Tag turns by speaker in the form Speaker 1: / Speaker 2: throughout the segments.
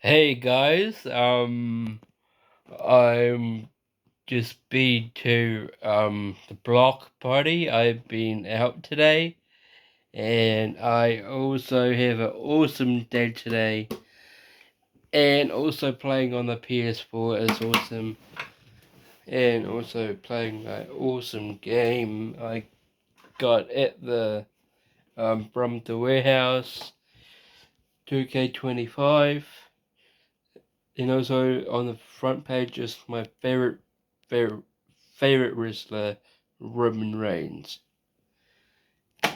Speaker 1: Hey guys, I'm just been to the block party. I've been out today, and I also have an awesome day today, and also playing on the PS4 is awesome, and also playing an awesome game I got at the from the warehouse 2K25. And also on the front page is my favorite, favorite wrestler, Roman Reigns,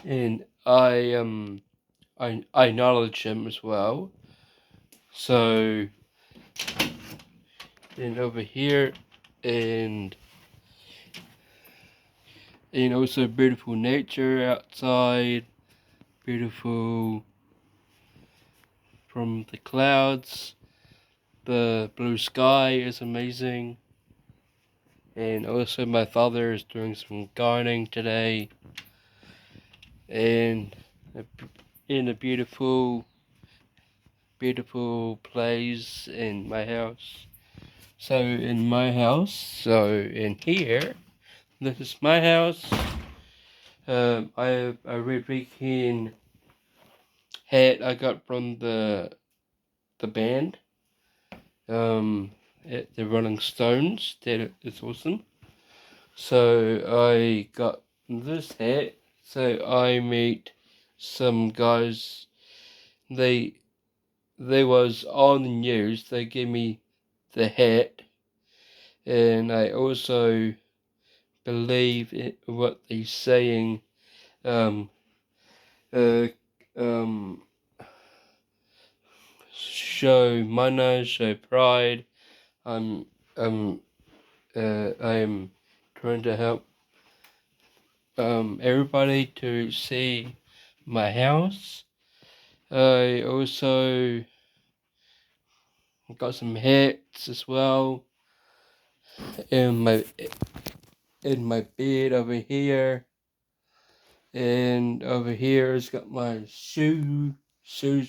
Speaker 1: and I acknowledge him as well. So then over here, and also beautiful nature outside, beautiful from the clouds. The blue sky is amazing. And also my father is doing some gardening today. And in a beautiful place in my house. So in here, this is my house. I have a red pecan hat I got from the band. At the Rolling Stones. That is awesome. So I got this hat. So I meet some guys. They was on the news. They gave me the hat, and I also believe in what they're saying. Um, uh, um, show mana, show pride. I'm I'm trying to help everybody to see my house. I also got some hats as well in my bed over here, and over here has got my shoes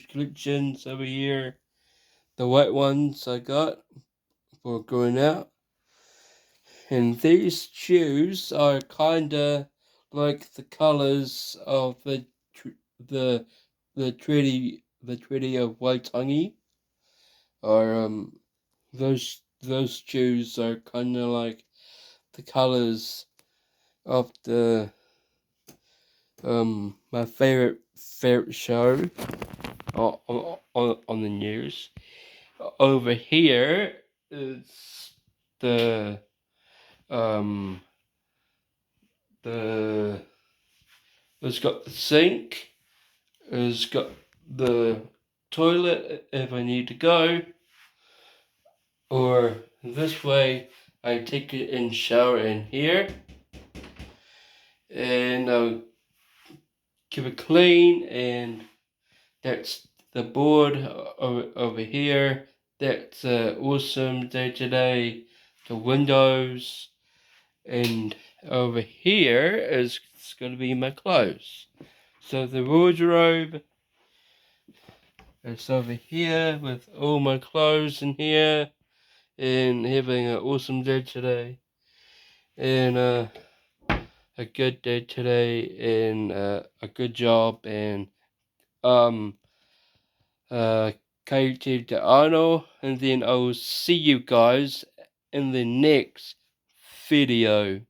Speaker 1: collections over here, the white ones I got for going out, and these shoes are kinda like the colors of the treaty of Waitangi, or those shoes are kinda like the colors of the my favorite show on the news. Over here is the um the it's got the sink, it's got the toilet if I need to go, or this way I take it and shower in here, and I'll keep it clean. And that's the board over here. That's awesome day today. The windows, and over here is going to be my clothes. So the wardrobe is over here with all my clothes in here, and having an awesome day today, and a good day today, and a good job, and um Katie to Arnold, and then I will see you guys in the next video.